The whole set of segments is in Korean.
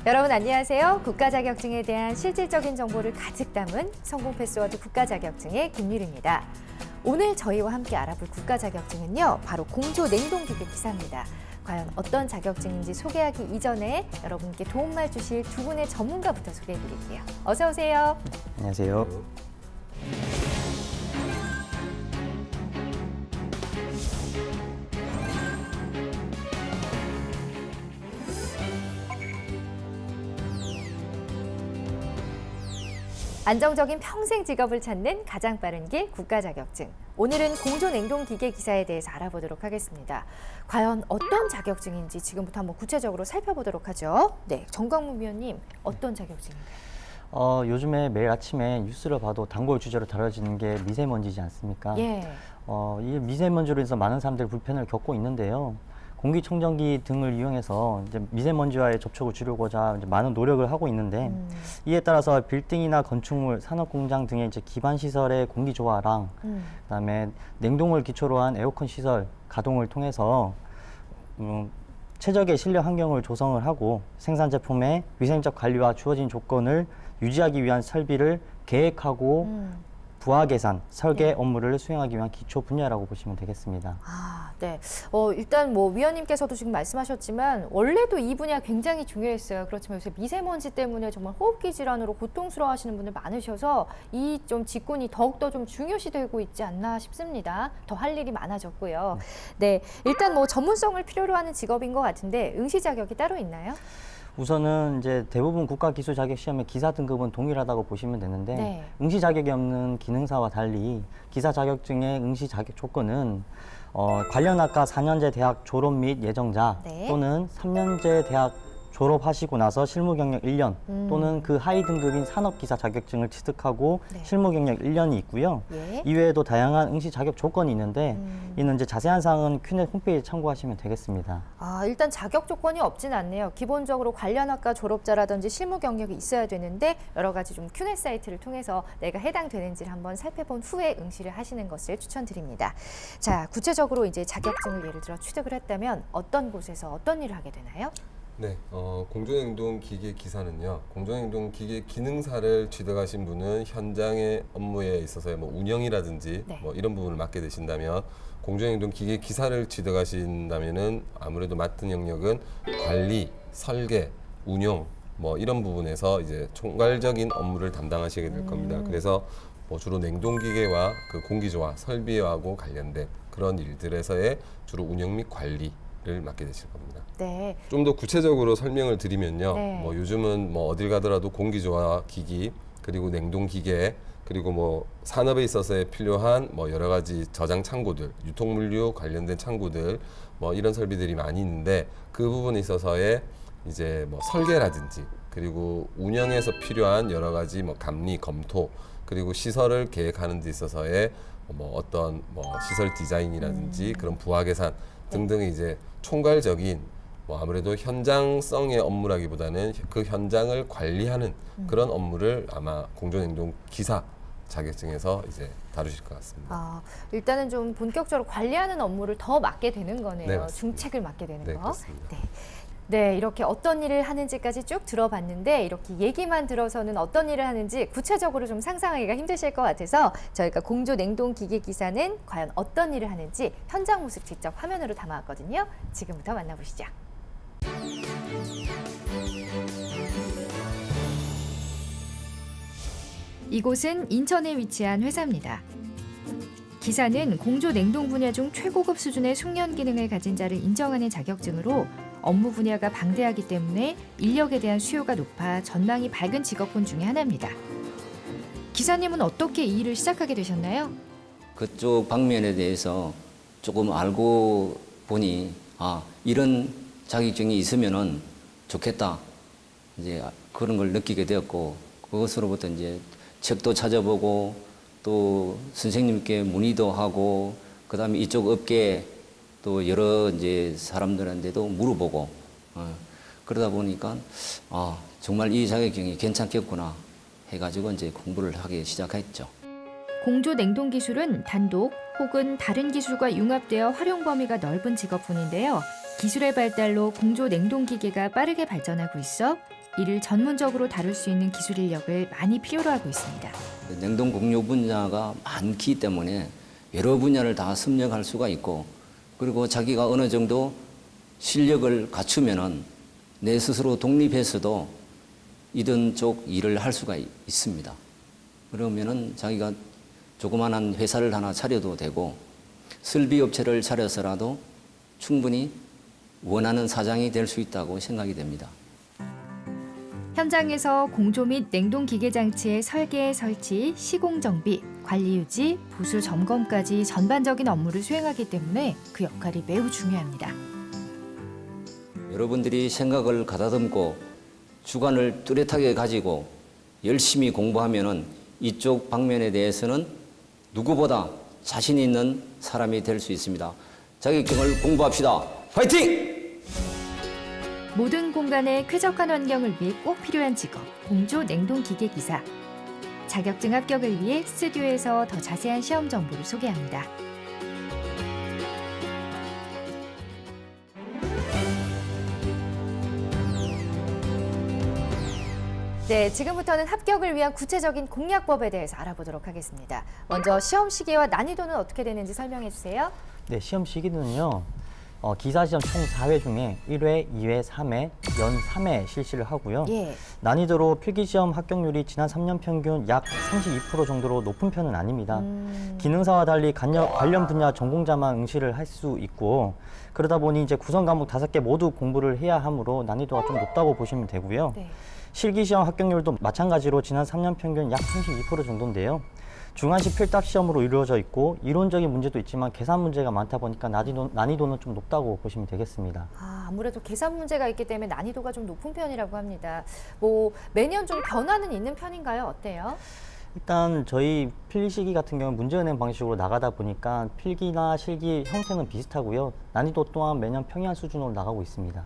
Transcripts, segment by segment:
여러분 안녕하세요. 국가 자격증에 대한 실질적인 정보를 가득 담은 성공 패스워드 국가 자격증의 김유리입니다. 오늘 저희와 함께 알아볼 국가 자격증은요, 바로 공조 냉동기계 기사입니다. 과연 어떤 자격증인지 소개하기 이전에 여러분께 도움말 주실 두 분의 전문가부터 소개해드릴게요. 어서 오세요. 안녕하세요. 안정적인 평생 직업을 찾는 가장 빠른 길 국가 자격증. 오늘은 공조 냉동기계 기사에 대해서 알아보도록 하겠습니다. 과연 어떤 자격증인지 지금부터 한번 구체적으로 살펴보도록 하죠. 네, 정광문 위원님, 어떤 자격증인가요? 요즘에 매일 아침에 뉴스를 봐도 단골 주제로 다뤄지는 게 미세먼지지 않습니까? 예. 이 미세먼지로 인해서 많은 사람들이 불편을 겪고 있는데요. 공기청정기 등을 이용해서 이제 미세먼지와의 접촉을 줄이고자 이제 많은 노력을 하고 있는데 이에 따라서 빌딩이나 건축물, 산업공장 등의 이제 기반 시설의 공기 조화랑 그다음에 냉동을 기초로 한 에어컨 시설 가동을 통해서 최적의 실내 환경을 조성을 하고 생산 제품의 위생적 관리와 주어진 조건을 유지하기 위한 설비를 계획하고 부하 계산, 설계 업무를 수행하기 위한 기초 분야라고 보시면 되겠습니다. 아, 네. 일단 위원님께서도 지금 말씀하셨지만 원래도 이 분야 굉장히 중요했어요. 그렇지만 요새 미세먼지 때문에 정말 호흡기 질환으로 고통스러워하시는 분들 많으셔서 이 좀 직군이 더욱더 좀 중요시되고 있지 않나 싶습니다. 더 할 일이 많아졌고요. 네, 일단 전문성을 필요로 하는 직업인 것 같은데 응시 자격이 따로 있나요? 우선은 이제 대부분 국가기술 자격 시험의 기사 등급은 동일하다고 보시면 되는데 네. 응시 자격이 없는 기능사와 달리 기사 자격증의 응시 자격 조건은 관련 학과 4년제 대학 졸업 및 예정자 네. 또는 3년제 대학 졸업하시고 나서 실무 경력 1년 또는 그 하위 등급인 산업기사 자격증을 취득하고 네. 실무 경력 1년이 있고요. 예. 이외에도 다양한 응시 자격 조건이 있는데 이는 이제 자세한 사항은 큐넷 홈페이지 참고하시면 되겠습니다. 아, 일단 자격 조건이 없진 않네요. 기본적으로 관련 학과 졸업자라든지 실무 경력이 있어야 되는데 여러 가지 좀 큐넷 사이트를 통해서 내가 해당되는지를 한번 살펴본 후에 응시를 하시는 것을 추천드립니다. 자, 구체적으로 이제 자격증을 예를 들어 취득을 했다면 어떤 곳에서 어떤 일을 하게 되나요? 네, 공조냉동기계 기사는요, 공조냉동기계 기능사를 취득하신 분은 현장의 업무에 있어서의 운영이라든지 네. 이런 부분을 맡게 되신다면, 공조냉동기계 기사를 취득하신다면은 아무래도 맡은 영역은 관리, 설계, 운용 이런 부분에서 이제 총괄적인 업무를 담당하시게 될 겁니다. 그래서 주로 냉동기계와 그 공기조화, 설비하고 관련된 그런 일들에서의 주로 운영 및 관리를 맡게 되실 겁니다. 네. 좀 더 구체적으로 설명을 드리면요. 네. 요즘은 어딜 가더라도 공기조화 기기, 그리고 냉동 기계, 그리고 산업에 있어서 필요한 여러 가지 저장 창고들, 유통물류 관련된 창고들, 이런 설비들이 많이 있는데 그 부분에 있어서의 이제 설계라든지 그리고 운영에서 필요한 여러 가지 감리, 검토, 그리고 시설을 계획하는 데 있어서의 어떤 시설 디자인이라든지 그런 부하 계산 등등의 이제 총괄적인 아무래도 현장성의 업무라기보다는 그 현장을 관리하는 그런 업무를 아마 공조냉동 기사 자격증에서 이제 다루실 것 같습니다. 아, 일단은 좀 본격적으로 관리하는 업무를 더 맡게 되는 거네요. 네, 맞습니다. 중책을 맡게 되는 네, 거. 그렇습니다. 네. 네, 이렇게 어떤 일을 하는지까지 쭉 들어봤는데 이렇게 얘기만 들어서는 어떤 일을 하는지 구체적으로 좀 상상하기가 힘드실 것 같아서 저희가 공조 냉동 기계 기사는 과연 어떤 일을 하는지 현장 모습 직접 화면으로 담아왔거든요. 지금부터 만나보시죠. 이곳은 인천에 위치한 회사입니다. 기사는 공조 냉동 분야 중 최고급 수준의 숙련 기능을 가진 자를 인정하는 자격증으로 업무 분야가 방대하기 때문에 인력에 대한 수요가 높아 전망이 밝은 직업군 중에 하나입니다. 기사님은 어떻게 이 일을 시작하게 되셨나요? 그쪽 방면에 대해서 조금 알고 보니 이런 자격증이 있으면은 좋겠다. 이제 그런 걸 느끼게 되었고 그것으로부터 이제 책도 찾아보고 또 선생님께 문의도 하고 그다음에 이쪽 업계 또 여러 이제 사람들한테도 물어보고 그러다 보니까 정말 이 자격증이 괜찮겠구나 해가지고 이제 공부를 하기 시작했죠. 공조 냉동 기술은 단독 혹은 다른 기술과 융합되어 활용 범위가 넓은 직업군인데요. 기술의 발달로 공조 냉동 기계가 빠르게 발전하고 있어 이를 전문적으로 다룰 수 있는 기술 인력을 많이 필요로 하고 있습니다. 냉동 공유 분야가 많기 때문에 여러 분야를 다 섭렵할 수가 있고 그리고 자기가 어느 정도 실력을 갖추면은 내 스스로 독립해서도 이런 쪽 일을 할 수가 있습니다. 그러면은 자기가 조그마한 회사를 하나 차려도 되고 설비업체를 차려서라도 충분히 원하는 사장이 될 수 있다고 생각이 됩니다. 현장에서 공조 및 냉동 기계 장치의 설계, 설치, 시공 정비, 관리 유지, 보수 점검까지 전반적인 업무를 수행하기 때문에 그 역할이 매우 중요합니다. 여러분들이 생각을 가다듬고 주관을 뚜렷하게 가지고 열심히 공부하면은 이쪽 방면에 대해서는 누구보다 자신 있는 사람이 될 수 있습니다. 자격증을 공부합시다. 파이팅! 모든 공간의 쾌적한 환경을 위해 꼭 필요한 직업, 공조 냉동 기계 기사. 자격증 합격을 위해 스튜디오에서 더 자세한 시험 정보를 소개합니다. 네, 지금부터는 합격을 위한 구체적인 공략법에 대해서 알아보도록 하겠습니다. 먼저 시험 시기와 난이도는 어떻게 되는지 설명해 주세요. 네, 시험 시기는요. 기사 시험 총 4회 중에 1회, 2회, 3회, 연 3회 실시를 하고요. 예. 난이도로 필기시험 합격률이 지난 3년 평균 약 32% 정도로 높은 편은 아닙니다. 기능사와 달리 관련 분야 전공자만 응시를 할 수 있고 그러다 보니 이제 구성 과목 5개 모두 공부를 해야 하므로 난이도가 좀 높다고 보시면 되고요. 네. 실기시험 합격률도 마찬가지로 지난 3년 평균 약 32% 정도인데요. 중간시 필답 시험으로 이루어져 있고 이론적인 문제도 있지만 계산 문제가 많다 보니까 난이도는 좀 높다고 보시면 되겠습니다. 아무래도 계산 문제가 있기 때문에 난이도가 좀 높은 편이라고 합니다. 뭐 매년 좀 변화는 있는 편인가요? 어때요? 일단 저희 필기 시기 같은 경우는 문제은행 방식으로 나가다 보니까 필기나 실기 형태는 비슷하고요. 난이도 또한 매년 평이한 수준으로 나가고 있습니다.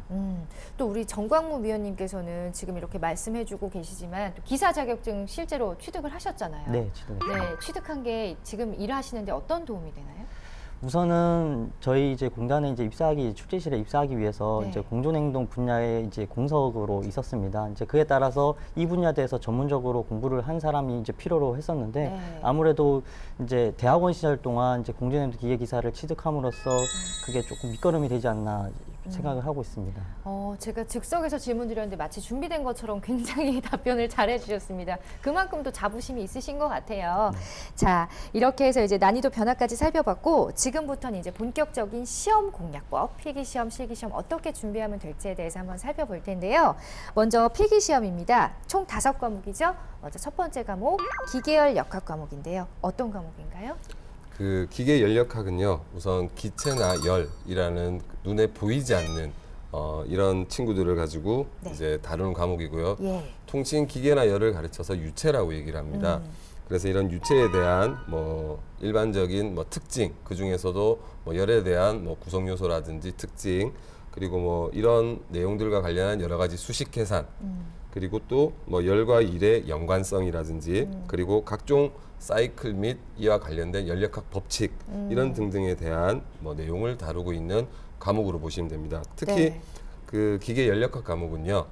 또 우리 정광무 위원님께서는 지금 이렇게 말씀해주고 계시지만 또 기사 자격증 실제로 취득을 하셨잖아요. 네, 취득했습니다. 네, 취득한 게 지금 일하시는데 어떤 도움이 되나요? 우선은 저희 이제 공단에 이제 축제실에 입사하기 위해서 네. 이제 공조냉동 분야에 이제 공석으로 있었습니다. 이제 그에 따라서 이 분야에 대해서 전문적으로 공부를 한 사람이 이제 필요로 했었는데 네. 아무래도 이제 대학원 시절 동안 이제 공조냉동 기계 기사를 취득함으로써 그게 조금 밑거름이 되지 않나 생각을 하고 있습니다. 제가 즉석에서 질문 드렸는데 마치 준비된 것처럼 굉장히 답변을 잘해 주셨습니다. 그만큼 또 자부심이 있으신 것 같아요. 자, 이렇게 해서 이제 난이도 변화까지 살펴봤고 지금부터는 이제 본격적인 시험 공략법, 필기시험, 실기시험 어떻게 준비하면 될지에 대해서 한번 살펴볼 텐데요. 먼저 필기시험입니다. 총 5과목이죠. 먼저 첫 번째 과목, 기계열 역학 과목인데요. 어떤 과목인가요? 그 기계 연력학은요, 우선 기체나 열이라는 눈에 보이지 않는 이런 친구들을 가지고 네. 이제 다루는 과목이고요. 예. 통칭 기계나 열을 가르쳐서 유체라고 얘기를 합니다. 그래서 이런 유체에 대한 뭐 일반적인 뭐 특징, 그 중에서도 뭐 열에 대한 뭐 구성 요소라든지 특징, 그리고 뭐 이런 내용들과 관련한 여러 가지 수식 계산, 그리고 또 뭐 열과 일의 연관성이라든지, 그리고 각종 사이클 및 이와 관련된 연력학 법칙 이런 등등에 대한 뭐 내용을 다루고 있는 과목으로 보시면 됩니다. 특히 네. 그 기계 연력학 과목은요,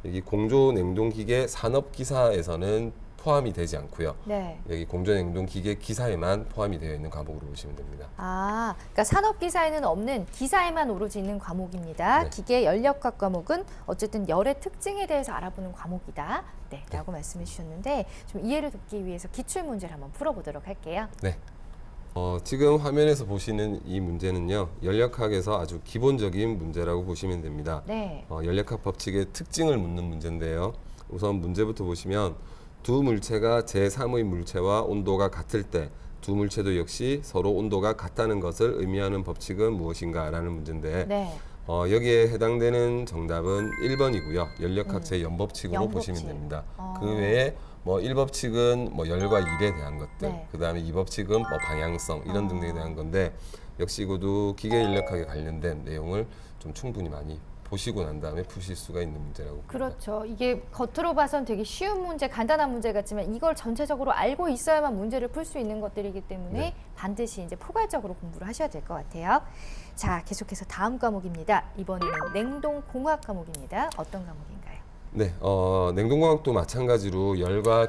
여기 공조 냉동 기계 산업 기사에서는 포함이 되지 않고요. 네. 여기 공조 냉동 기계 기사에만 포함이 되어 있는 과목으로 보시면 됩니다. 그러니까 산업 기사에는 없는 기사에만 오로지 있는 과목입니다. 네. 기계 연력학 과목은 어쨌든 열의 특징에 대해서 알아보는 과목이다. 네, 라고 말씀해 주셨는데 좀 이해를 돕기 위해서 기출 문제를 한번 풀어보도록 할게요. 네. 지금 화면에서 보시는 이 문제는요, 연력학에서 아주 기본적인 문제라고 보시면 됩니다. 네. 연력학 법칙의 특징을 묻는 문제인데요. 우선 문제부터 보시면 두 물체가 제3의 물체와 온도가 같을 때 두 물체도 역시 서로 온도가 같다는 것을 의미하는 법칙은 무엇인가라는 문제인데 네. 여기에 해당되는 정답은 1번이고요. 연력학제 연법칙으로 연법칙. 보시면 됩니다. 그 외에 뭐 1법칙은 뭐 열과 일에 대한 것들, 네. 그다음에 2법칙은 뭐 방향성 이런 등등에 대한 건데 역시 이것도 기계 연력학에 관련된 내용을 좀 충분히 많이 보시고 난 다음에 푸실 수가 있는 문제라고 봅니다. 그렇죠. 이게 겉으로 봐선 되게 쉬운 문제, 간단한 문제 같지만 이걸 전체적으로 알고 있어야만 문제를 풀 수 있는 것들이기 때문에 네. 반드시 이제 포괄적으로 공부를 하셔야 될 것 같아요. 자, 계속해서 다음 과목입니다. 이번에는 냉동공학 과목입니다. 어떤 과목인가요? 네, 냉동과학도 마찬가지로 열과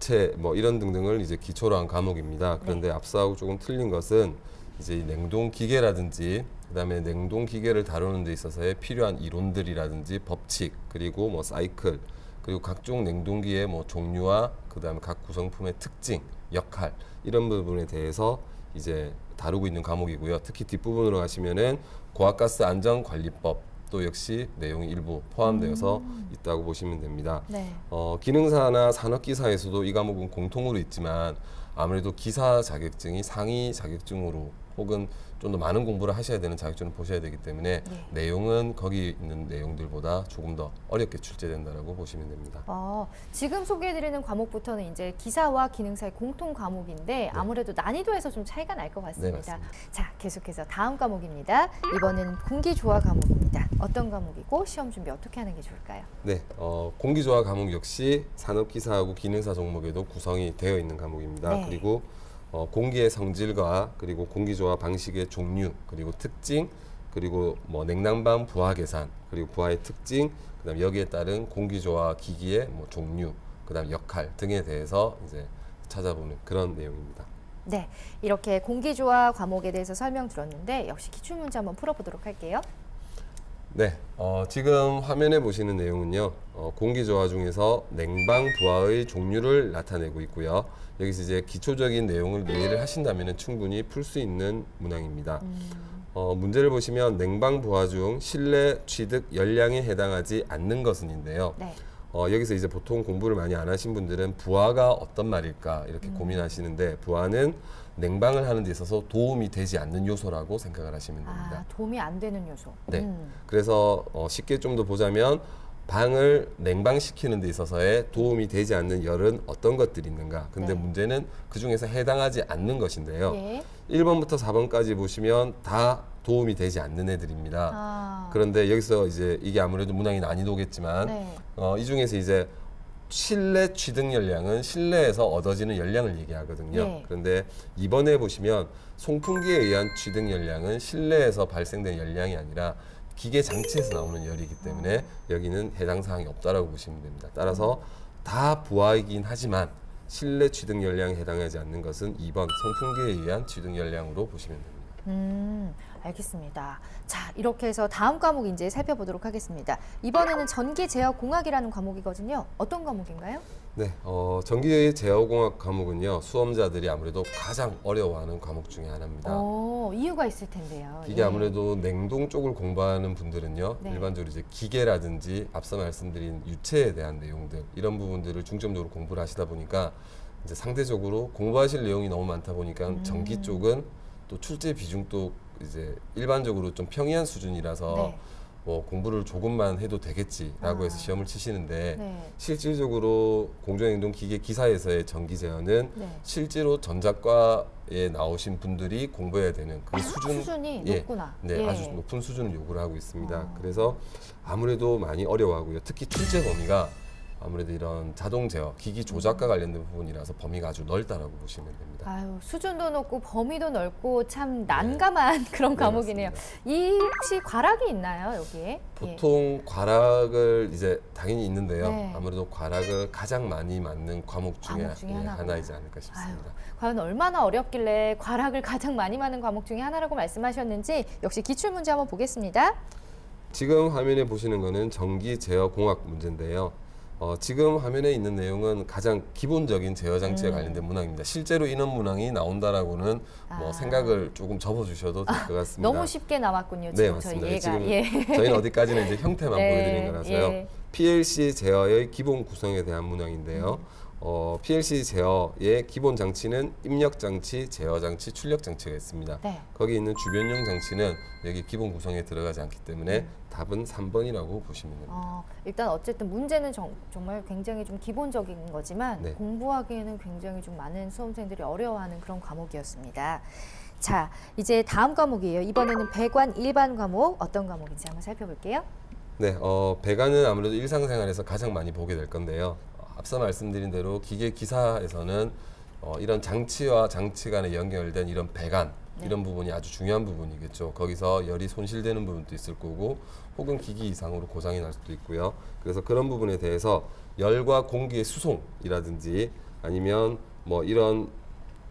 기체 뭐 이런 등등을 이제 기초로 한 과목입니다. 그런데 앞서하고 조금 틀린 것은 이제 이 냉동 기계라든지 그다음에 냉동 기계를 다루는 데 있어서의 필요한 이론들이라든지 법칙 그리고 뭐 사이클 그리고 각종 냉동기의 뭐 종류와 그다음에 각 구성품의 특징, 역할 이런 부분에 대해서 이제 다루고 있는 과목이고요. 특히 뒷부분으로 가시면은 고압가스 안전관리법 또 역시 내용이 일부 포함되어서 있다고 보시면 됩니다. 네. 기능사나 산업기사에서도 이 과목은 공통으로 있지만 아무래도 기사 자격증이 상위 자격증으로 혹은 좀 더 많은 공부를 하셔야 되는 자격증을 보셔야 되기 때문에 내용은 거기 있는 내용들보다 조금 더 어렵게 출제된다라고 보시면 됩니다. 지금 소개해드리는 과목부터는 이제 기사와 기능사의 공통 과목인데 아무래도 난이도에서 좀 차이가 날 것 같습니다. 네, 맞습니다. 자, 계속해서 다음 과목입니다. 이번에는 공기조화 과목입니다. 어떤 과목이고 시험 준비 어떻게 하는 게 좋을까요? 네, 공기조화 과목 역시 산업기사하고 기능사 종목에도 구성이 되어 있는 과목입니다. 네. 그리고 공기의 성질과 그리고 공기조화 방식의 종류 그리고 특징 그리고 뭐 냉난방 부하 계산 그리고 부하의 특징 그다음 여기에 따른 공기조화 기기의 뭐 종류 그다음 역할 등에 대해서 이제 찾아보는 그런 내용입니다. 네, 이렇게 공기조화 과목에 대해서 설명 들었는데 역시 기출문제 한번 풀어보도록 할게요. 네, 지금 화면에 보시는 내용은요, 공기조화 중에서 냉방 부하의 종류를 나타내고 있고요. 여기서 이제 기초적인 내용을 이해를 하신다면 충분히 풀 수 있는 문항입니다. 문제를 보시면 냉방 부하 중 실내 취득 열량에 해당하지 않는 것은인데요. 네. 여기서 이제 보통 공부를 많이 안 하신 분들은 부하가 어떤 말일까 이렇게 고민하시는데 부하는 냉방을 하는 데 있어서 도움이 되지 않는 요소라고 생각을 하시면 됩니다. 도움이 안 되는 요소. 네. 그래서 쉽게 좀 더 보자면 방을 냉방시키는 데 있어서의 도움이 되지 않는 열은 어떤 것들이 있는가. 근데 네. 문제는 그 중에서 해당하지 않는 것인데요. 예. 1번부터 4번까지 보시면 다 도움이 되지 않는 애들입니다. 그런데 여기서 이제 이게 아무래도 문항이 난이도겠지만 네. 이 중에서 이제 실내 취득 열량은 실내에서 얻어지는 열량을 얘기하거든요. 네. 그런데 이번에 보시면 송풍기에 의한 취득 열량은 실내에서 발생된 열량이 아니라 기계 장치에서 나오는 열이기 때문에 여기는 해당 사항이 없다라고 보시면 됩니다. 따라서 다 부하이긴 하지만 실내 취득 열량에 해당하지 않는 것은 2번 송풍기에 의한 취득 열량으로 보시면 됩니다. 알겠습니다. 자, 이렇게 해서 다음 과목 이제 살펴보도록 하겠습니다. 이번에는 전기 제어 공학이라는 과목이거든요. 어떤 과목인가요? 네, 전기 제어공학 과목은요 수험자들이 아무래도 가장 어려워하는 과목 중에 하나입니다. 이유가 있을 텐데요. 이게 아무래도 냉동 쪽을 공부하는 분들은요 네. 일반적으로 이제 기계라든지 앞서 말씀드린 유체에 대한 내용들 이런 부분들을 중점적으로 공부를 하시다 보니까 이제 상대적으로 공부하실 내용이 너무 많다 보니까 전기 쪽은 또 출제 비중도 이제 일반적으로 좀 평이한 수준이라서 네. 뭐 공부를 조금만 해도 되겠지라고 해서 시험을 치시는데 네. 실질적으로 공정행동 기계 기사에서의 전기 제어는 네. 실제로 전작과에 나오신 분들이 공부해야 되는 그 수준이 높구나. 네, 예. 아주 높은 수준을 요구를 하고 있습니다. 그래서 아무래도 많이 어려워하고요. 특히 출제 범위가 아무래도 이런 자동 제어, 기기 조작과 관련된 부분이라서 범위가 아주 넓다라고 보시면 됩니다. 아유, 수준도 높고 범위도 넓고 참 난감한 그런 네, 과목이네요. 맞습니다. 이 혹시 과락이 있나요, 여기에? 보통 과락을 이제 당연히 있는데요. 네. 아무래도 과락을 가장 많이 맞는 과목 중에, 과목 중에 하나구나. 하나이지 않을까 싶습니다. 과연 얼마나 어렵길래 과락을 가장 많이 맞는 과목 중에 하나라고 말씀하셨는지 역시 기출문제 한번 보겠습니다. 지금 화면에 보시는 거는 전기 제어 공학 문제인데요. 지금 화면에 있는 내용은 가장 기본적인 제어 장치에 관련된 문항입니다. 실제로 이런 문항이 나온다라고는 뭐 생각을 조금 접어주셔도 될 것 같습니다. 너무 쉽게 나왔군요. 네, 지금 맞습니다. 저희 지금 얘가. 저희는 어디까지는 이제 형태만 네, 보여드린 거라서요. 예. PLC 제어의 기본 구성에 대한 문항인데요. PLC 제어의 기본 장치는 입력 장치, 제어 장치, 출력 장치가 있습니다. 네. 거기 있는 주변용 장치는 여기 기본 구성에 들어가지 않기 때문에 답은 3번이라고 보시면 됩니다. 일단 어쨌든 문제는 정말 굉장히 좀 기본적인 거지만 네. 공부하기에는 굉장히 좀 많은 수험생들이 어려워하는 그런 과목이었습니다. 자, 이제 다음 과목이에요. 이번에는 배관 일반 과목 어떤 과목인지 한번 살펴볼게요. 네, 배관은 아무래도 일상생활에서 가장 많이 보게 될 건데요. 앞서 말씀드린 대로 기계 기사에서는 이런 장치와 장치 간에 연결된 이런 배관 이런 부분이 아주 중요한 부분이겠죠. 거기서 열이 손실되는 부분도 있을 거고 혹은 기기 이상으로 고장이 날 수도 있고요. 그래서 그런 부분에 대해서 열과 공기의 수송이라든지 아니면 뭐 이런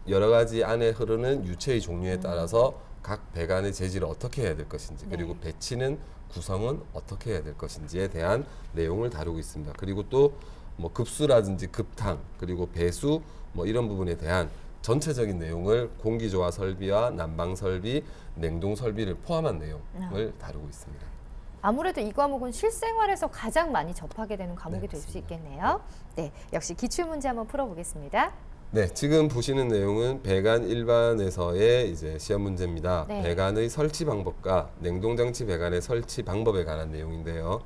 여러 가지 안에 흐르는 유체의 종류에 따라서 각 배관의 재질을 어떻게 해야 될 것인지 그리고 배치는 구성은 어떻게 해야 될 것인지에 대한 내용을 다루고 있습니다. 그리고 또 뭐 급수라든지 급탕 그리고 배수 뭐 이런 부분에 대한 전체적인 내용을 공기조화 설비와 난방 설비, 냉동 설비를 포함한 내용을 다루고 있습니다. 아무래도 이 과목은 실생활에서 가장 많이 접하게 되는 과목이 네, 될 수 맞습니다. 있겠네요. 네, 역시 기출문제 한번 풀어보겠습니다. 네, 지금 보시는 내용은 배관 일반에서의 이제 시험 문제입니다. 네. 배관의 설치 방법과 냉동장치 배관의 설치 방법에 관한 내용인데요.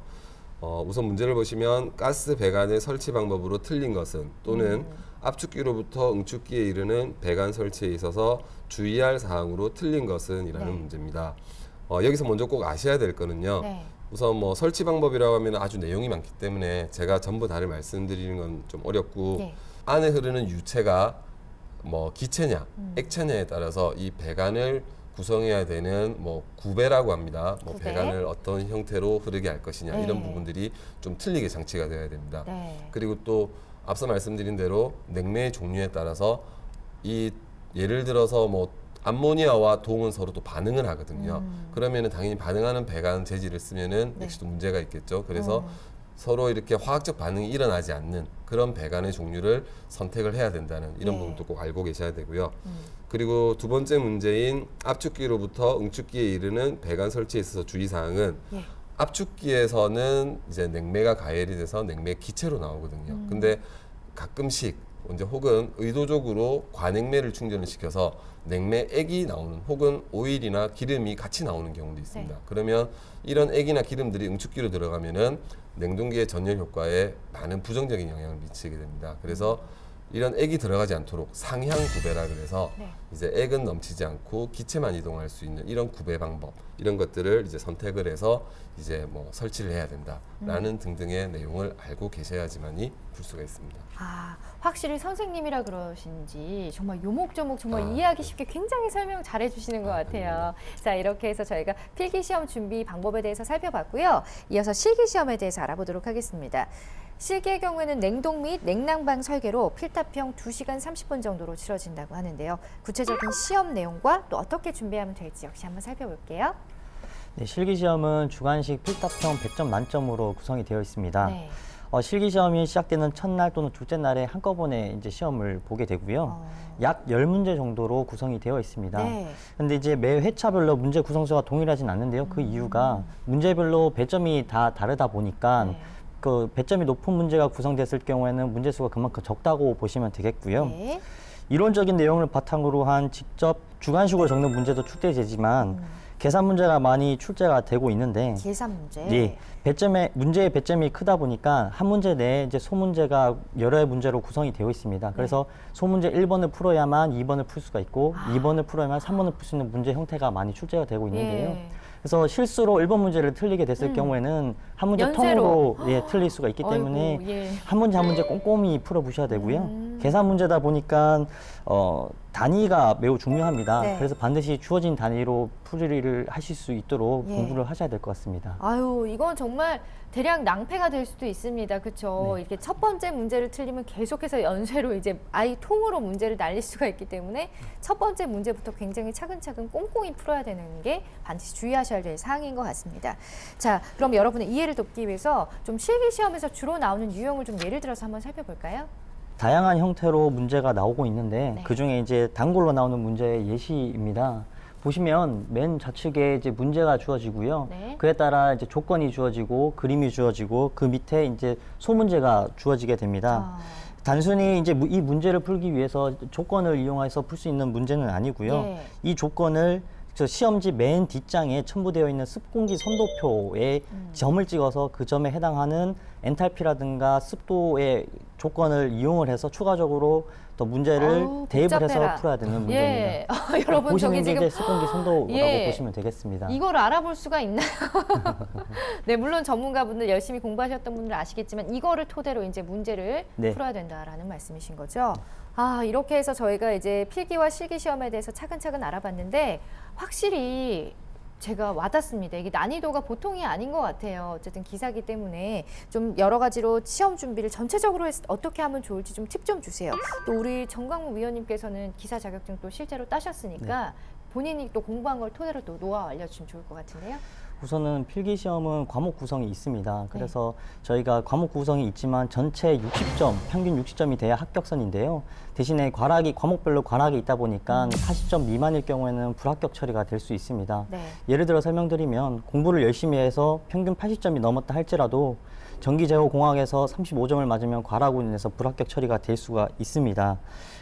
우선 문제를 보시면 가스 배관의 설치 방법으로 틀린 것은 또는 압축기로부터 응축기에 이르는 배관 설치에 있어서 주의할 사항으로 틀린 것은 이라는 네. 문제입니다. 여기서 먼저 꼭 아셔야 될 거는요. 네. 우선 뭐 설치 방법이라고 하면 아주 내용이 많기 때문에 제가 전부 다를 말씀드리는 건 좀 어렵고 네. 안에 흐르는 유체가 뭐 기체냐 액체냐에 따라서 이 배관을 구성해야 되는 뭐 구배라고 합니다. 뭐 구배. 배관을 어떤 형태로 흐르게 할 것이냐 네. 이런 부분들이 좀 틀리게 장치가 되어야 됩니다. 네. 그리고 또 앞서 말씀드린 대로 냉매의 종류에 따라서 이 예를 들어서 뭐 암모니아와 동은 서로 또 반응을 하거든요. 그러면은 당연히 반응하는 배관 재질을 쓰면은 네. 역시 또 문제가 있겠죠. 그래서 서로 이렇게 화학적 반응이 일어나지 않는 그런 배관의 종류를 선택을 해야 된다는 이런 네. 부분도 꼭 알고 계셔야 되고요. 그리고 두 번째 문제인 압축기로부터 응축기에 이르는 배관 설치에 있어서 주의사항은 예. 압축기에서는 이제 냉매가 가열이 돼서 냉매 기체로 나오거든요. 근데 가끔씩 이제 혹은 의도적으로 과냉매를 충전을 시켜서 냉매액이 나오는 혹은 오일이나 기름이 같이 나오는 경우도 있습니다. 네. 그러면 이런 액이나 기름들이 응축기로 들어가면은 냉동기의 전열 효과에 많은 부정적인 영향을 미치게 됩니다. 그래서 이런 액이 들어가지 않도록 상향 구배라 그래서 네. 이제 액은 넘치지 않고 기체만 이동할 수 있는 이런 구배 방법 이런 것들을 이제 선택을 해서 이제 뭐 설치를 해야 된다라는 등등의 내용을 알고 계셔야지만이 풀 수가 있습니다. 아, 확실히 선생님이라 그러신지 정말 요목조목 정말 아, 이해하기 쉽게 굉장히 설명 잘해 주시는 것 같아요. 자, 이렇게 해서 저희가 필기시험 준비 방법에 대해서 살펴봤고요. 이어서 실기시험에 대해서 알아보도록 하겠습니다. 실기의 경우에는 냉동 및 냉난방 설계로 필답형 2시간 30분 정도로 치러진다고 하는데요. 구체적인 시험 내용과 또 어떻게 준비하면 될지 역시 한번 살펴볼게요. 네, 실기시험은 주관식 필답형 100점 만점으로 구성이 되어 있습니다. 네. 실기시험이 시작되는 첫날 또는 둘째 날에 한꺼번에 이제 시험을 보게 되고요. 약 10문제 정도로 구성이 되어 있습니다. 네. 근데 이제 매 회차별로 문제 구성수가 동일하진 않는데요. 그 이유가 문제별로 배점이 다 다르다 보니까 네. 그 배점이 높은 문제가 구성됐을 경우에는 문제수가 그만큼 적다고 보시면 되겠고요. 네. 이론적인 내용을 바탕으로 한 직접 주관식으로 적는 문제도 출제되지만 계산 문제가 많이 출제가 되고 있는데 계산 문제. 네, 문제의 배점이 크다 보니까 한 문제 내에 이제 소문제가 여러 문제로 구성이 되어 있습니다. 그래서 소문제 1번을 풀어야만 2번을 풀 수가 있고 2번을 풀어야만 3번을 풀 수 있는 문제 형태가 많이 출제가 되고 있는데요. 예. 그래서 실수로 1번 문제를 틀리게 됐을 경우에는 한 문제 연쇄로. 통으로 틀릴 수가 있기 때문에 아이고, 예. 한 문제 꼼꼼히 풀어보셔야 되고요. 계산 문제다 보니까 단위가 매우 중요합니다. 네. 그래서 반드시 주어진 단위로 풀이를 하실 수 있도록 예. 공부를 하셔야 될 것 같습니다. 아유, 이건 정말 대략 낭패가 될 수도 있습니다. 그렇죠? 네. 이렇게 첫 번째 문제를 틀리면 계속해서 연쇄로 이제 아이 통으로 문제를 날릴 수가 있기 때문에 첫 번째 문제부터 굉장히 차근차근 꼼꼼히 풀어야 되는 게 반드시 주의하셔야 될 사항인 것 같습니다. 자, 그럼 여러분의 이해를 돕기 위해서 좀 실기시험에서 주로 나오는 유형을 좀 예를 들어서 한번 살펴볼까요? 다양한 형태로 문제가 나오고 있는데 네. 그중에 이제 단골로 나오는 문제의 예시입니다. 보시면 맨 좌측에 이제 문제가 주어지고요. 네. 그에 따라 이제 조건이 주어지고 그림이 주어지고 그 밑에 이제 소문제가 주어지게 됩니다. 아, 단순히 이제 이 문제를 풀기 위해서 조건을 이용해서 풀 수 있는 문제는 아니고요. 예. 이 조건을 저 시험지 맨 뒷장에 첨부되어 있는 습공기 선도표에 점을 찍어서 그 점에 해당하는 엔탈피라든가 습도의 조건을 이용을 해서 추가적으로 또 문제를 아우, 대입을 복잡해라. 해서 풀어야 되는 문제입니다. 예. 여러분 보시는 저기 게 지금 이제 수공기 선도라고 예. 보시면 되겠습니다. 이걸 알아볼 수가 있나요? 네, 물론 전문가분들 열심히 공부하셨던 분들 아시겠지만 이거를 토대로 이제 문제를 네. 풀어야 된다라는 말씀이신 거죠. 아, 이렇게 해서 저희가 이제 필기와 실기 시험에 대해서 차근차근 알아봤는데 확실히 제가 와닿습니다. 이게 난이도가 보통이 아닌 것 같아요. 어쨌든 기사기 때문에 좀 여러 가지로 시험 준비를 전체적으로 어떻게 하면 좋을지 좀 팁 좀 주세요. 또 우리 정광무 위원님께서는 기사 자격증 또 실제로 따셨으니까 본인이 또 공부한 걸 토대로 또 노하우 알려주시면 좋을 것 같은데요. 우선은 필기 시험은 과목 구성이 있습니다. 그래서 저희가 과목 구성이 있지만 전체 60점, 평균 60점이 돼야 합격선인데요. 대신에 과목별로 과락이 있다 보니까 40점 미만일 경우에는 불합격 처리가 될 수 있습니다. 네. 예를 들어 설명드리면 공부를 열심히 해서 평균 80점이 넘었다 할지라도 전기제어공학에서 35점을 맞으면 과락으로 인해서 불합격 처리가 될 수가 있습니다.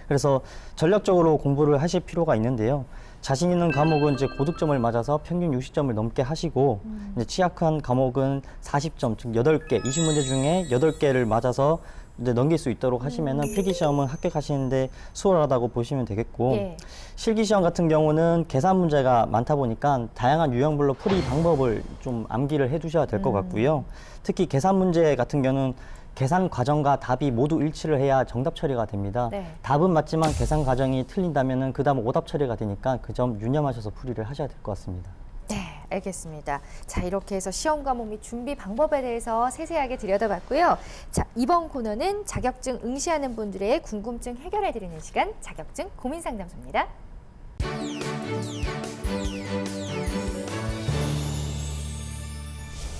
그래서 전략적으로 공부를 하실 필요가 있는데요. 자신 있는 과목은 이제 고득점을 맞아서 평균 60점을 넘게 하시고 이제 취약한 과목은 40점, 즉 8개, 20문제 중에 8개를 맞아서 이제 넘길 수 있도록 하시면은 필기 시험은 합격하시는데 수월하다고 보시면 되겠고 예. 실기 시험 같은 경우는 계산 문제가 많다 보니까 다양한 유형별로 풀이 방법을 좀 암기를 해 두셔야 될 것 같고요. 특히 계산 문제 같은 경우는 계산 과정과 답이 모두 일치를 해야 정답 처리가 됩니다. 네. 답은 맞지만 계산 과정이 틀린다면은 그 다음 오답 처리가 되니까 그 점 유념하셔서 풀이를 하셔야 될 것 같습니다. 네, 알겠습니다. 자, 이렇게 해서 시험 과목 및 준비 방법에 대해서 세세하게 들여다봤고요. 자, 이번 코너는 자격증 응시하는 분들의 궁금증 해결해드리는 시간, 자격증 고민 상담소입니다.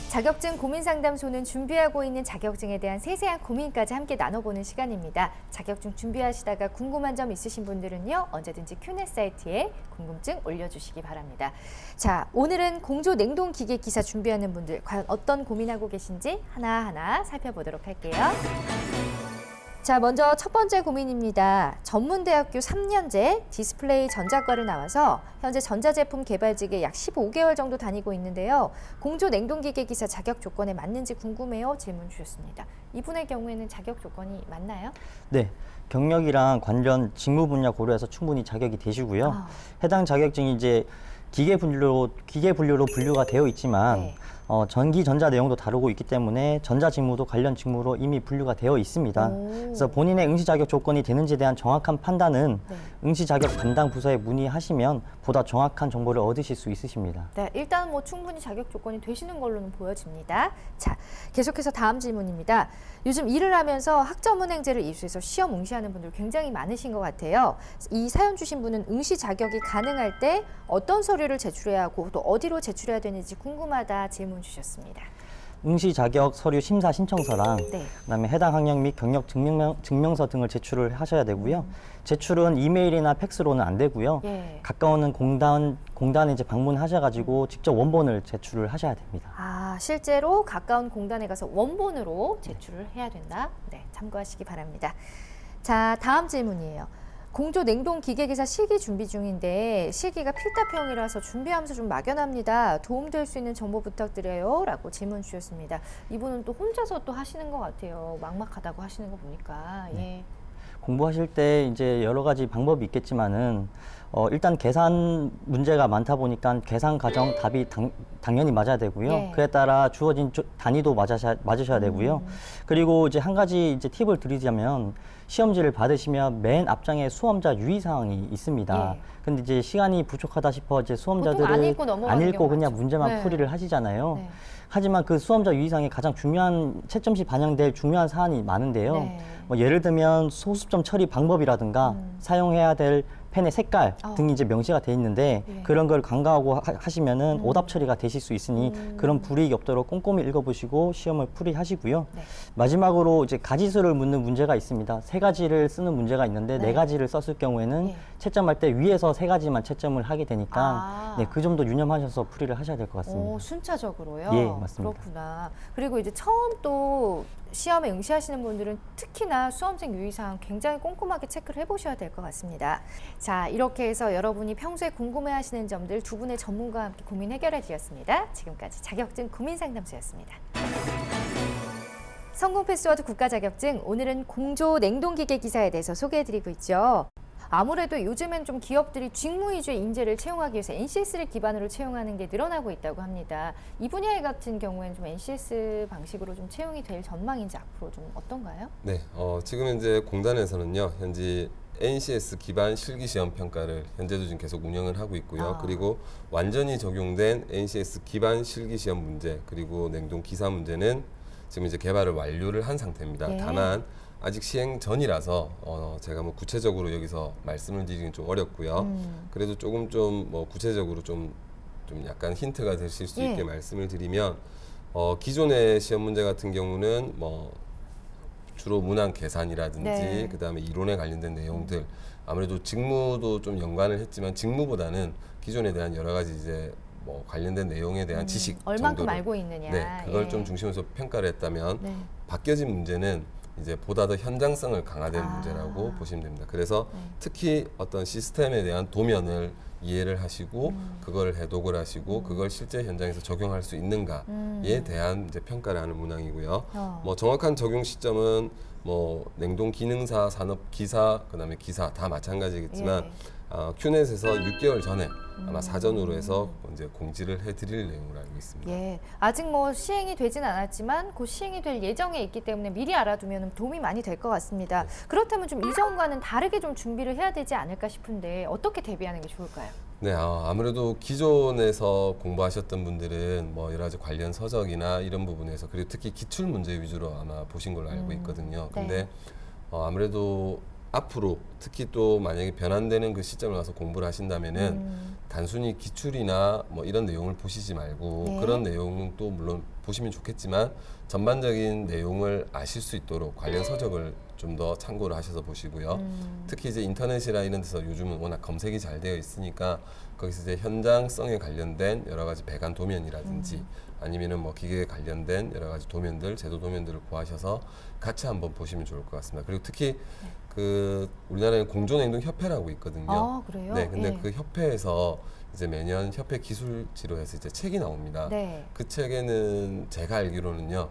자격증 고민 상담소는 준비하고 있는 자격증에 대한 세세한 고민까지 함께 나눠보는 시간입니다. 자격증 준비하시다가 궁금한 점 있으신 분들은요, 언제든지 큐넷 사이트에 궁금증 올려주시기 바랍니다. 자, 오늘은 공조 냉동 기계 기사 준비하는 분들 과연 어떤 고민하고 계신지 하나하나 살펴보도록 할게요. 자, 먼저 첫 번째 고민입니다. 전문대학교 3년제 디스플레이 전자과를 나와서 현재 전자제품 개발직에 약 15개월 정도 다니고 있는데요. 공조 냉동기계 기사 자격 조건에 맞는지 궁금해요. 질문 주셨습니다. 이분의 경우에는 자격 조건이 맞나요? 네. 경력이랑 관련 직무 분야 고려해서 충분히 자격이 되시고요. 해당 자격증이 이제 기계 분류로 분류가 되어 있지만 네. 전기, 전자 내용도 다루고 있기 때문에 전자 직무도 관련 직무로 이미 분류가 되어 있습니다. 그래서 본인의 응시 자격 조건이 되는지에 대한 정확한 판단은 네. 응시 자격 담당 부서에 문의하시면 보다 정확한 정보를 얻으실 수 있으십니다. 네, 일단 뭐 충분히 자격 조건이 되시는 걸로는 보여집니다. 자, 계속해서 다음 질문입니다. 요즘 일을 하면서 학점은행제를 이수해서 시험 응시하는 분들 굉장히 많으신 것 같아요. 이 사연 주신 분은 응시 자격이 가능할 때 어떤 서류를 제출해야 하고 또 어디로 제출해야 되는지 궁금하다 질문 주셨습니다. 응시 자격 서류 심사 신청서랑 네. 그다음에 해당 학력 및 경력 증명서 등을 제출을 하셔야 되고요. 제출은 이메일이나 팩스로는 안 되고요. 예. 가까운 공단에 이제 방문하셔가지고 직접 원본을 제출을 하셔야 됩니다. 아, 실제로 가까운 공단에 가서 원본으로 제출을 해야 된다. 네, 참고하시기 바랍니다. 자, 다음 질문이에요. 공조 냉동 기계기사 실기 준비 중인데 실기가 필답형이라서 준비하면서 좀 막연합니다. 도움될 수 있는 정보 부탁드려요. 라고 질문 주셨습니다. 이분은 또 혼자서 또 하시는 것 같아요. 막막하다고 하시는 거 보니까. 예. 공부하실 때 이제 여러 가지 방법이 있겠지만은 일단 계산 문제가 많다 보니까 계산 과정 답이 당연히 맞아야 되고요. 예. 그에 따라 주어진 단위도 맞으셔야 되고요. 그리고 이제 한 가지 이제 팁을 드리자면 시험지를 받으시면 맨 앞장에 수험자 유의 사항이 있습니다. 예. 근데 이제 시간이 부족하다 싶어 이제 보통 안 수험자들은 읽고 넘어가는 안 읽고 경우가 그냥 많죠. 문제만 네. 풀이를 하시잖아요. 네. 하지만 그 수험자 유의사항에 가장 중요한 채점시 반영될 중요한 사안이 많은데요. 네. 뭐 예를 들면 소수점 처리 방법이라든가 사용해야 될 펜의 색깔 등이 이제 명시가 돼 있는데 예. 그런 걸 간과하고 하시면은 오답 처리가 되실 수 있으니 그런 불이익이 없도록 꼼꼼히 읽어보시고 시험을 풀이하시고요. 네. 마지막으로 이제 가지수를 묻는 문제가 있습니다. 3가지를 쓰는 문제가 있는데 네. 4가지를 썼을 경우에는 예. 채점할 때 위에서 3가지만 채점을 하게 되니까 아. 네, 그 점도 유념하셔서 풀이를 하셔야 될 것 같습니다. 오, 순차적으로요? 예, 맞습니다. 그렇구나. 그리고 이제 처음 또 시험에 응시하시는 분들은 특히나 수험생 유의사항 굉장히 꼼꼼하게 체크를 해보셔야 될 것 같습니다. 자, 이렇게 해서 여러분이 평소에 궁금해하시는 점들 두 분의 전문가와 함께 고민 해결해 드렸습니다. 지금까지 자격증 고민 상담소였습니다. 성공 패스워드 국가 자격증, 오늘은 공조 냉동기계 기사에 대해서 소개해드리고 있죠. 아무래도 요즘엔 좀 기업들이 직무 위주의 인재를 채용하기 위해서 NCS를 기반으로 채용하는 게 늘어나고 있다고 합니다. 이 분야 같은 경우에는 좀 NCS 방식으로 좀 채용이 될 전망인지 앞으로 좀 어떤가요? 네, 지금 현재 공단에서는요, 현재 NCS 기반 실기시험 평가를 현재도 지금 계속 운영을 하고 있고요. 그리고 완전히 적용된 NCS 기반 실기시험 문제, 그리고 냉동 기사 문제는 지금 이제 개발을 완료를 한 상태입니다. 네. 다만 아직 시행 전이라서 제가 뭐 구체적으로 여기서 말씀을 드리긴 좀 어렵고요. 그래도 조금 좀 뭐 구체적으로 좀 약간 힌트가 되실 수 있게 말씀을 드리면 기존의 시험 문제 같은 경우는 뭐 주로 문항 계산이라든지 네. 그다음에 이론에 관련된 내용들 아무래도 직무도 좀 연관을 했지만 직무보다는 기존에 대한 여러 가지 이제 뭐 관련된 내용에 대한 지식 얼만큼 정도를 알고 있느냐. 네, 그걸 예. 좀 중심으로 평가를 했다면 네. 바뀌어진 문제는 이제 보다 더 현장성을 강화된 문제라고 보시면 됩니다. 그래서 특히 어떤 시스템에 대한 도면을 이해를 하시고 그걸 해독을 하시고 그걸 실제 현장에서 적용할 수 있는가에 대한 이제 평가를 하는 문항이고요. 뭐 정확한 적용 시점은 뭐 냉동 기능사, 산업 기사, 그다음에 기사 다 마찬가지겠지만 큐넷에서 6개월 전에 아마 사전으로 해서 이제 공지를 해드릴 내용으로 알고 있습니다. 예, 아직 뭐 시행이 되진 않았지만 곧 시행이 될 예정에 있기 때문에 미리 알아두면 도움이 많이 될 것 같습니다. 그렇다면 좀 이전과는 다르게 좀 준비를 해야 되지 않을까 싶은데 어떻게 대비하는 게 좋을까요? 네, 아무래도 기존에서 공부하셨던 분들은 뭐 여러 가지 관련 서적이나 이런 부분에서 그리고 특히 기출 문제 위주로 아마 보신 걸로 알고 있거든요. 근데 아무래도 앞으로 특히 또 만약에 변환되는 그 시점을 와서 공부를 하신다면은 단순히 기출이나 뭐 이런 내용을 보시지 말고 그런 내용도 물론 보시면 좋겠지만 전반적인 내용을 아실 수 있도록 관련 서적을 좀 더 참고를 하셔서 보시고요. 특히 이제 인터넷이나 이런 데서 요즘은 워낙 검색이 잘 되어 있으니까 거기서 이제 현장성에 관련된 여러 가지 배관 도면이라든지 아니면은 뭐 기계에 관련된 여러 가지 도면들, 제도 도면들을 구하셔서 같이 한번 보시면 좋을 것 같습니다. 그리고 특히 그 우리나라에 공조냉동협회라고 있거든요. 아, 그래요? 네, 근데 예. 그 협회에서 이제 매년 협회 기술지로 해서 이제 책이 나옵니다. 네. 그 책에는 제가 알기로는요,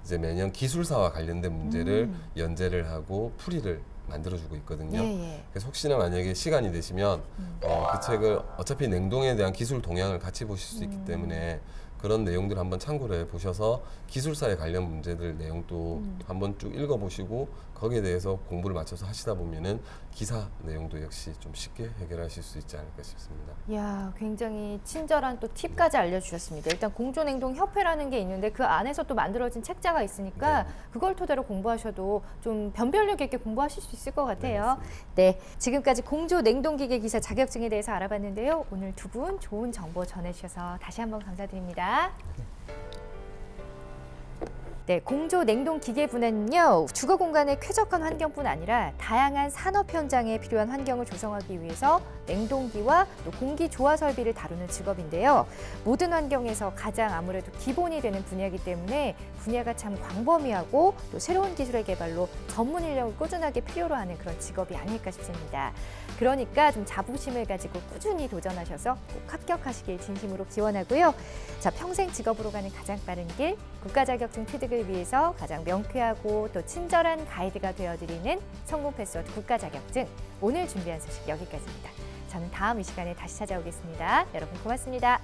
이제 매년 기술사와 관련된 문제를 연재를 하고 풀이를 만들어주고 있거든요. 예. 그래서 혹시나 만약에 시간이 되시면 그 책을 어차피 냉동에 대한 기술 동향을 같이 보실 수 있기 때문에 그런 내용들 한번 참고를 해보셔서 기술사에 관련 문제들 내용도 한번 쭉 읽어보시고 거기에 대해서 공부를 맞춰서 하시다 보면은 기사 내용도 역시 좀 쉽게 해결하실 수 있지 않을까 싶습니다. 이야, 굉장히 친절한 또 팁까지 알려주셨습니다. 일단 공조냉동협회라는 게 있는데 그 안에서 또 만들어진 책자가 있으니까 그걸 토대로 공부하셔도 좀 변별력 있게 공부하실 수 있을 것 같아요. 네, 지금까지 공조냉동기계 기사 자격증에 대해서 알아봤는데요. 오늘 두 분 좋은 정보 전해주셔서 다시 한번 감사드립니다. 네, 공조 냉동 기계 분야는요, 주거 공간의 쾌적한 환경뿐 아니라 다양한 산업 현장에 필요한 환경을 조성하기 위해서 냉동기와 또 공기 조화 설비를 다루는 직업인데요. 모든 환경에서 가장 아무래도 기본이 되는 분야이기 때문에 분야가 참 광범위하고 또 새로운 기술의 개발로 전문 인력을 꾸준하게 필요로 하는 그런 직업이 아닐까 싶습니다. 그러니까 좀 자부심을 가지고 꾸준히 도전하셔서 꼭 합격하시길 진심으로 기원하고요. 자, 평생 직업으로 가는 가장 빠른 길, 국가 자격증 취득을 위해서 가장 명쾌하고 또 친절한 가이드가 되어드리는 성공 패스워드 국가 자격증. 오늘 준비한 소식 여기까지입니다. 저는 다음 이 시간에 다시 찾아오겠습니다. 여러분 고맙습니다.